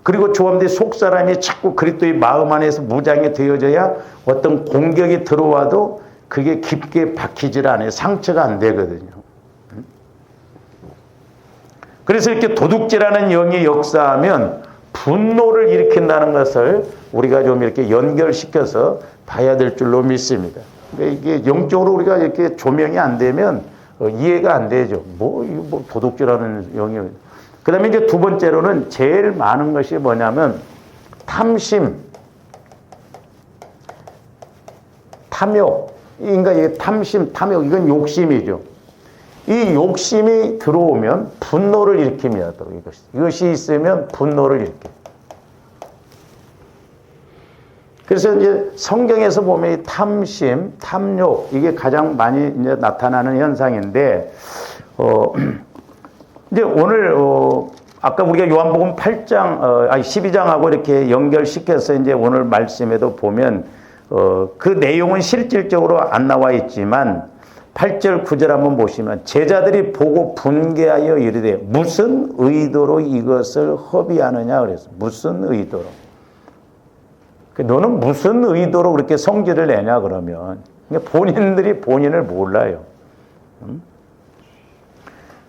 그리고 조합대 속 사람이 자꾸 그리스도의 마음 안에서 무장이 되어져야 어떤 공격이 들어와도 그게 깊게 박히질 않아요. 상처가 안 되거든요. 그래서 이렇게 도둑질하는 영이 역사하면 분노를 일으킨다는 것을 우리가 좀 이렇게 연결시켜서 봐야 될 줄로 믿습니다. 이게 영적으로 우리가 이렇게 조명이 안 되면 이해가 안 되죠. 뭐 도둑질하는 영이. 그 다음에 이제 두 번째로는 제일 많은 것이 뭐냐면 탐심, 탐욕. 그러니까 이게 탐심, 탐욕, 이건 욕심이죠. 이 욕심이 들어오면 분노를 일으킵니다. 또 이것이 있으면 분노를 일으켜요. 그래서 이제 성경에서 보면 이 탐심, 탐욕, 이게 가장 많이 이제 나타나는 현상인데, 이제 오늘, 아까 우리가 요한복음 12장하고 이렇게 연결시켜서 이제 오늘 말씀에도 보면, 그 내용은 실질적으로 안 나와 있지만, 8절, 9절 한번 보시면, 제자들이 보고 분개하여 이르되, 무슨 의도로 이것을 허비하느냐 그랬어. 무슨 의도로. 너는 무슨 의도로 그렇게 성질을 내냐 그러면 그러니까 본인들이 본인을 몰라요.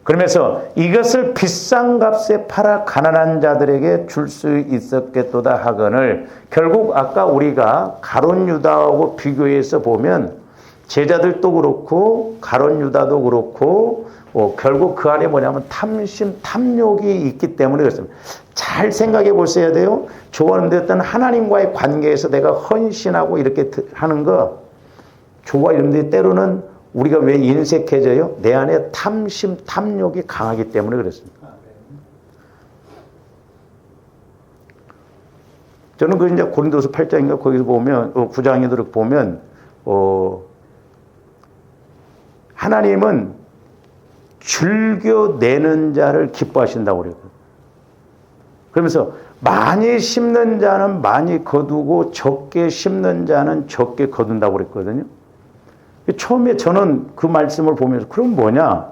그러면서 이것을 비싼 값에 팔아 가난한 자들에게 줄 수 있었겠도다 하거늘, 결국 아까 우리가 가룟 유다하고 비교해서 보면 제자들도 그렇고 가룟 유다도 그렇고 결국 그 안에 뭐냐면 탐심, 탐욕이 있기 때문에 그렇습니다. 잘 생각해 보셔야 돼요. 좋아하는데 어떤 하나님과의 관계에서 내가 헌신하고 이렇게 하는 거 좋아 이런데 때로는 우리가 왜 인색해져요? 내 안에 탐심, 탐욕이 강하기 때문에 그렇습니다. 저는 그 이제 고린도서 8장인가 거기서 보면 9장에도 보면 하나님은 즐겨내는 자를 기뻐하신다고 그래요. 그러면서 많이 심는 자는 많이 거두고 적게 심는 자는 적게 거둔다고 그랬거든요. 처음에 저는 그 말씀을 보면서 그럼 뭐냐?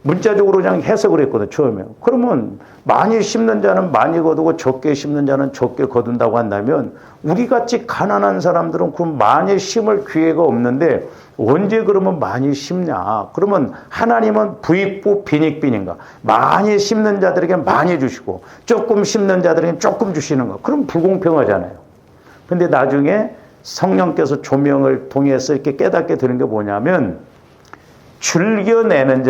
문자적으로 그냥 해석을 했거든요. 처음에. 그러면 많이 심는 자는 많이 거두고 적게 심는 자는 적게 거둔다고 한다면 우리같이 가난한 사람들은 그럼 많이 심을 기회가 없는데 언제 그러면 많이 심냐? 그러면 하나님은 부익부 빈익빈인가? 많이 심는 자들에게 많이 주시고 조금 심는 자들에게 조금 주시는 거. 그럼 불공평하잖아요. 근데 나중에 성령께서 조명을 통해서 이렇게 깨닫게 되는 게 뭐냐면 즐겨내는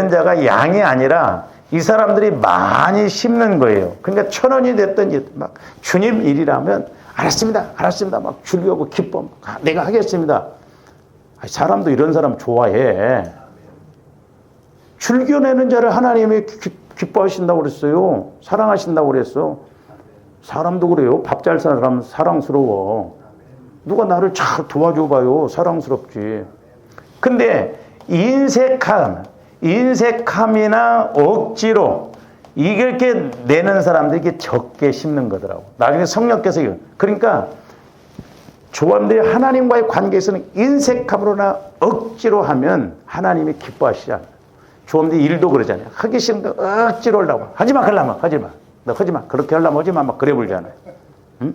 자가 양이 아니라 이 사람들이 많이 심는 거예요. 그러니까 1,000원이 됐든 막 주님 일이라면 알았습니다. 막 즐거워 기뻐. 내가 하겠습니다. 사람도 이런 사람 좋아해. 즐겨내는 자를 하나님이 기뻐하신다고 그랬어요. 사랑하신다고 그랬어. 사람도 그래요. 밥 잘 사는 사람은 사랑스러워. 누가 나를 잘 도와줘봐요. 사랑스럽지. 근데 인색함이나 억지로 이렇게 내는 사람들이 이렇게 적게 심는 거더라고. 나중에 성령께서 그러니까 조합들이 하나님과의 관계에서는 인색함으로나 억지로 하면 하나님이 기뻐하시지 않아요. 조합들이 일도 그러잖아요. 하기 싫은 거 억지로 하려고. 하지마 그러려면 하지마. 너 하지마. 그렇게 하려면 하지마. 막 그래 불잖아요. 응?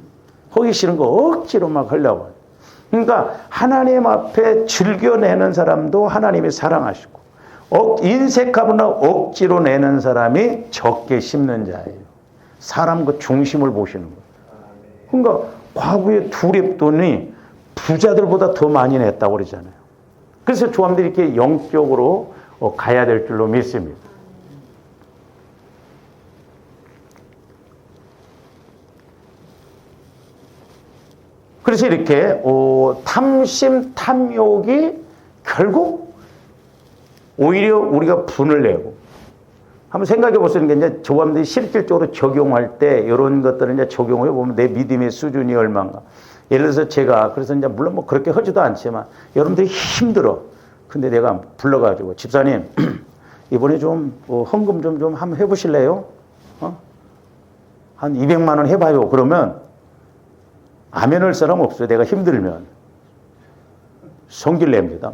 하기 싫은 거 억지로 막 하려고. 그러니까 하나님 앞에 즐겨내는 사람도 하나님이 사랑하시고 인색함으로나 억지로 내는 사람이 적게 심는 자예요. 사람 그 중심을 보시는 거예요. 그러니까 과거에 두 렙돈이 부자들보다 더 많이 냈다고 그러잖아요. 그래서 조합들이 이렇게 영적으로 가야 될 줄로 믿습니다. 그래서 이렇게 탐심, 탐욕이 결국 오히려 우리가 분을 내고 한번 생각해 보시는 게 이제 조감들이 실질적으로 적용할 때 이런 것들을 이제 적용해 보면 내 믿음의 수준이 얼마인가. 예를 들어서 제가 그래서 이제 물론 뭐 그렇게 하지도 않지만 여러분들이 힘들어. 근데 내가 불러가지고 집사님 이번에 좀 헌금 좀 한번 해보실래요? 한 200만 원 해봐요. 그러면 아멘 할 사람 없어요. 내가 힘들면 성질 냅니다.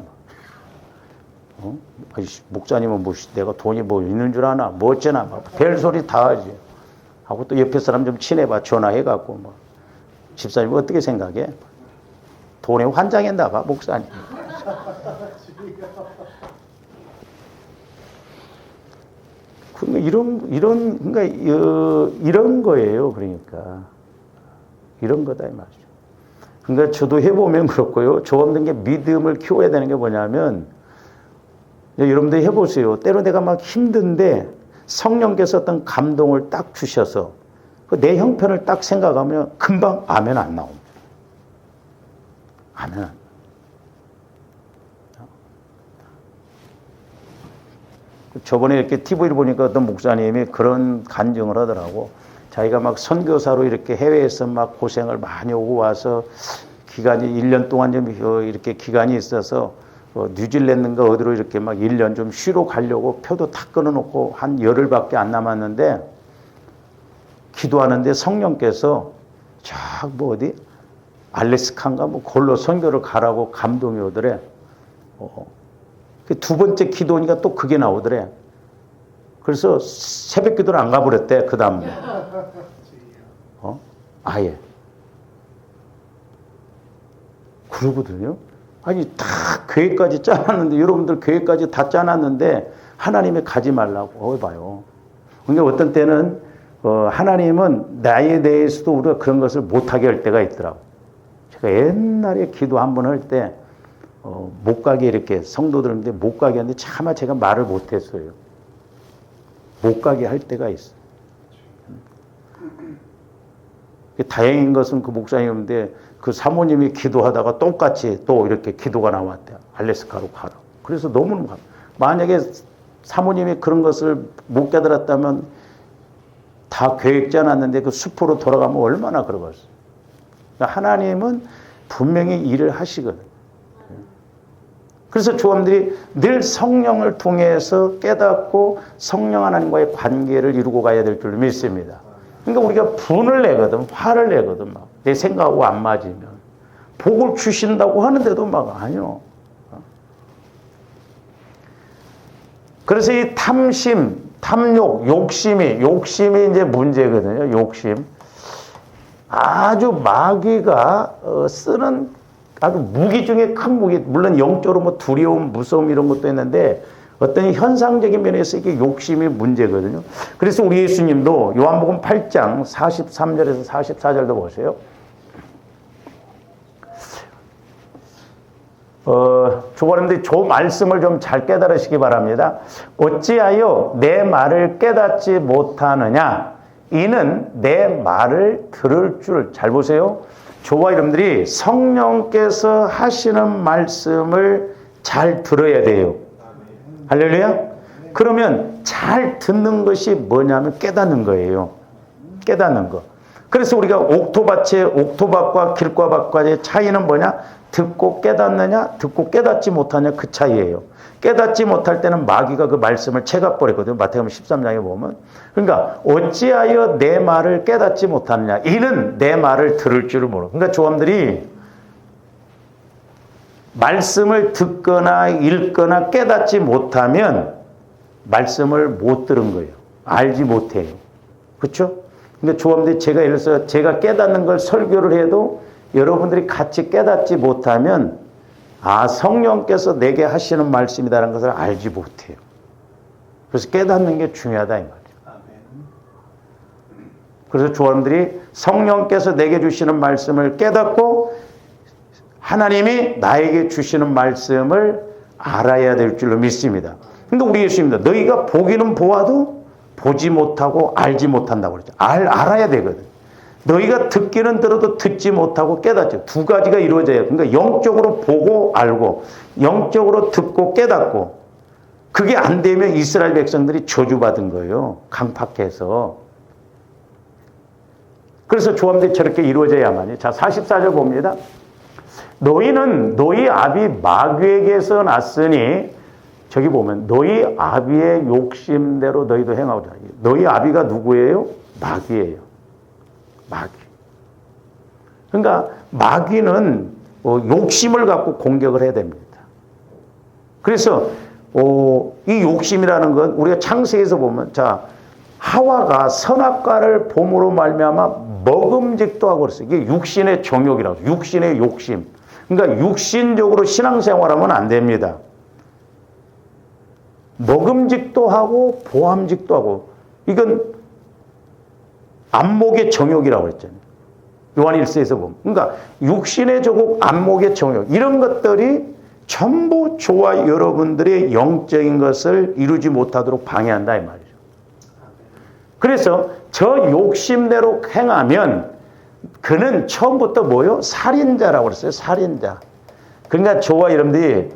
목사님은 뭐 내가 돈이 뭐 있는 줄 아나 뭐 어쩌나 막 별소리 다 하지 하고 또 옆에 사람 좀 친해봐 전화해갖고 뭐 집사님 어떻게 생각해? 돈에 환장했나 봐 목사님. 그러니까 이런 거예요. 그러니까 이런 거다 이 말이죠. 그러니까 저도 해보면 그렇고요. 저 없는 게 믿음을 키워야 되는 게 뭐냐면 여러분들 해보세요. 때로 내가 막 힘든데 성령께서 어떤 감동을 딱 주셔서 내 형편을 딱 생각하면 금방 아멘 안 나옵니다. 아멘 안 나옵니다. 저번에 이렇게 TV를 보니까 어떤 목사님이 그런 간증을 하더라고. 자기가 막 선교사로 이렇게 해외에서 막 고생을 많이 오고 와서 기간이 1년 동안 좀 이렇게 기간이 있어서 뉴질랜드인가 어디로 이렇게 막 1년 좀 쉬러 가려고 표도 다 끊어놓고 한 열흘밖에 안 남았는데 기도하는데 성령께서 쫙 뭐 어디 알래스카인가 뭐 골로 선교를 가라고 감동이 오더래. 두 번째 기도니까 또 그게 나오더래. 그래서 새벽 기도를 안 가버렸대, 그 다음날. 아예. 그러거든요. 아니, 다 계획까지 짜놨는데, 여러분들 계획까지 다 짜놨는데, 하나님이 가지 말라고 봐요. 그러니까 어떤 때는, 하나님은 나에 대해서도 우리가 그런 것을 못하게 할 때가 있더라고. 제가 옛날에 기도 한 번 할 때, 못 가게 이렇게 성도들인데 못 가게 하는데 차마 제가 말을 못했어요. 못 가게 할 때가 있어요. 다행인 것은 그 목사님인데 그 사모님이 기도하다가 똑같이 또 이렇게 기도가 나왔대요. 알래스카로 가라. 그래서 너무 만약에 사모님이 그런 것을 못 깨달았다면 다 계획 짜놨는데 그 숲으로 돌아가면 얼마나 그러겠어요. 그러니까 하나님은 분명히 일을 하시거든요. 그래서 조함들이 늘 성령을 통해서 깨닫고 성령 하나님과의 관계를 이루고 가야 될 줄 믿습니다. 그러니까 우리가 분을 내거든, 화를 내거든, 막. 내 생각하고 안 맞으면. 복을 주신다고 하는데도 막 아니요. 그래서 이 탐심, 탐욕, 욕심이 이제 문제거든요, 욕심. 아주 마귀가 쓰는 아주 무기 중에 큰 무기, 물론 영적으로 뭐 두려움, 무서움 이런 것도 있는데 어떤 현상적인 면에서 이게 욕심이 문제거든요. 그래서 우리 예수님도 요한복음 8장 43절에서 44절도 보세요. 조원님들이 저 말씀을 좀 잘 깨달으시기 바랍니다. 어찌하여 내 말을 깨닫지 못하느냐? 이는 내 말을 들을 줄. 잘 보세요. 저와 여러분들이 성령께서 하시는 말씀을 잘 들어야 돼요. 할렐루야? 그러면 잘 듣는 것이 뭐냐면 깨닫는 거예요. 깨닫는 거. 그래서 우리가 옥토밭과 길과밭과의 차이는 뭐냐? 듣고 깨닫느냐, 듣고 깨닫지 못하냐 그 차이예요. 깨닫지 못할 때는 마귀가 그 말씀을 채가버리거든요. 마태복음 13장에 보면. 그러니까 어찌하여 내 말을 깨닫지 못하느냐. 이는 내 말을 들을 줄을 모르고. 그러니까 조함들이 말씀을 듣거나 읽거나 깨닫지 못하면 말씀을 못 들은 거예요. 알지 못해요. 그렇죠? 그러니까 조함들이 제가 예를 들어서 제가 깨닫는 걸 설교를 해도 여러분들이 같이 깨닫지 못하면 성령께서 내게 하시는 말씀이다라는 것을 알지 못해요. 그래서 깨닫는 게 중요하다 이 말이에요. 그래서 조원들이 성령께서 내게 주시는 말씀을 깨닫고 하나님이 나에게 주시는 말씀을 알아야 될 줄로 믿습니다. 근데 우리 예수님도 너희가 보기는 보아도 보지 못하고 알지 못한다고 그러죠. 알아야 되거든. 너희가 듣기는 들어도 듣지 못하고 깨닫죠. 두 가지가 이루어져요. 그러니까 영적으로 보고 알고 영적으로 듣고 깨닫고 그게 안 되면 이스라엘 백성들이 저주받은 거예요. 강팍해서. 그래서 조함들이 저렇게 이루어져야만요. 자, 44절 봅니다. 너희는 너희 아비 마귀에게서 났으니, 저기 보면 너희 아비의 욕심대로 너희도 행하오라. 너희 아비가 누구예요? 마귀예요. 마귀. 그러니까 마귀는 욕심을 갖고 공격을 해야 됩니다. 그래서 이 욕심이라는 건 우리가 창세기에서 보면, 자, 하와가 선악과를 봄으로 말미암아 먹음직도 하고 그랬어요. 이게 육신의 정욕이라고, 육신의 욕심. 그러니까 육신적으로 신앙생활하면 안 됩니다. 먹음직도 하고 보암직도 하고, 이건 안목의 정욕이라고 그랬잖아요. 요한 1서에서 보면. 그러니까 육신의 정욕, 안목의 정욕, 이런 것들이 전부 저와 여러분들의 영적인 것을 이루지 못하도록 방해한다 이 말이죠. 그래서 저 욕심대로 행하면 그는 처음부터 뭐요? 살인자라고 그랬어요. 살인자. 그러니까 저와 여러분들이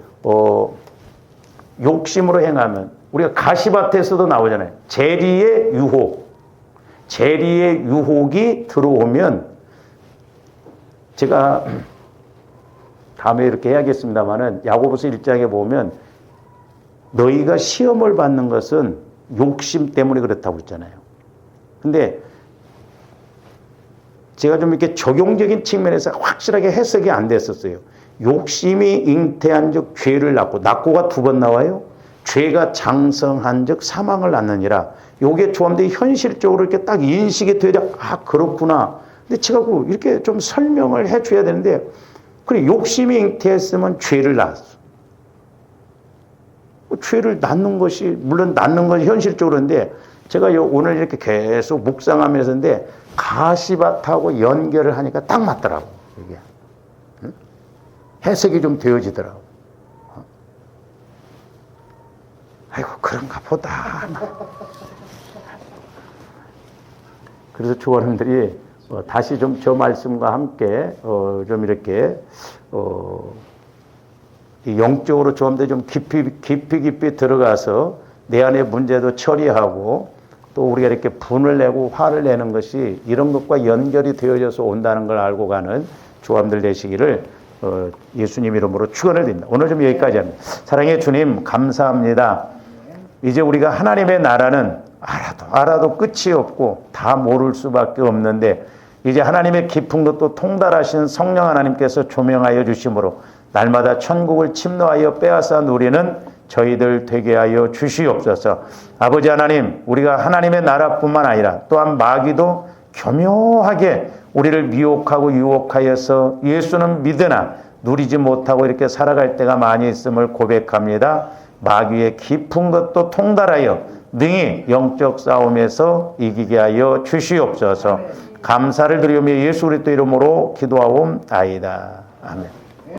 욕심으로 행하면, 우리가 가시밭에서도 나오잖아요. 재리의 유혹. 재리의 유혹이 들어오면, 제가 다음에 이렇게 해야겠습니다만은 야고보서 1장에 보면 너희가 시험을 받는 것은 욕심 때문에 그렇다고 그랬잖아요. 근데 제가 좀 이렇게 적용적인 측면에서 확실하게 해석이 안 됐었어요. 욕심이 잉태한 즉 죄를 낳고, 낳고가 두 번 나와요. 죄가 장성한 즉 사망을 낳느니라. 요게 조함들이 현실적으로 이렇게 딱 인식이 돼야, 아, 그렇구나. 근데 제가 이렇게 좀 설명을 해 줘야 되는데, 그래, 욕심이 잉태했으면 죄를 낳았어. 죄를 낳는 것이, 물론 낳는 건 현실적으로인데, 제가 오늘 이렇게 계속 묵상하면서인데, 가시밭하고 연결을 하니까 딱 맞더라고, 이게. 응? 해석이 좀 되어지더라고. 아이고, 그런가 보다. 그래서 조원님들이 다시 좀 저 말씀과 함께 좀 이렇게 영적으로 좀 더 좀 깊이 들어가서 내 안의 문제도 처리하고, 또 우리가 이렇게 분을 내고 화를 내는 것이 이런 것과 연결이 되어져서 온다는 걸 알고 가는 조함들 되시기를 예수님 이름으로 축원을 드립니다. 오늘 좀 여기까지 합니다. 사랑의 주님, 감사합니다. 이제 우리가 하나님의 나라는 알아도 끝이 없고 다 모를 수밖에 없는데, 이제 하나님의 깊은 것도 통달하신 성령 하나님께서 조명하여 주심으로 날마다 천국을 침노하여 빼앗아 누리는 저희들 되게 하여 주시옵소서. 아버지 하나님, 우리가 하나님의 나라뿐만 아니라 또한 마귀도 교묘하게 우리를 미혹하고 유혹하여서 예수는 믿으나 누리지 못하고 이렇게 살아갈 때가 많이 있음을 고백합니다. 마귀의 깊은 것도 통달하여 능히 영적 싸움에서 이기게 하여 주시옵소서. 감사를 드리며 예수 그리스도 이름으로 기도하옵나이다. 아멘.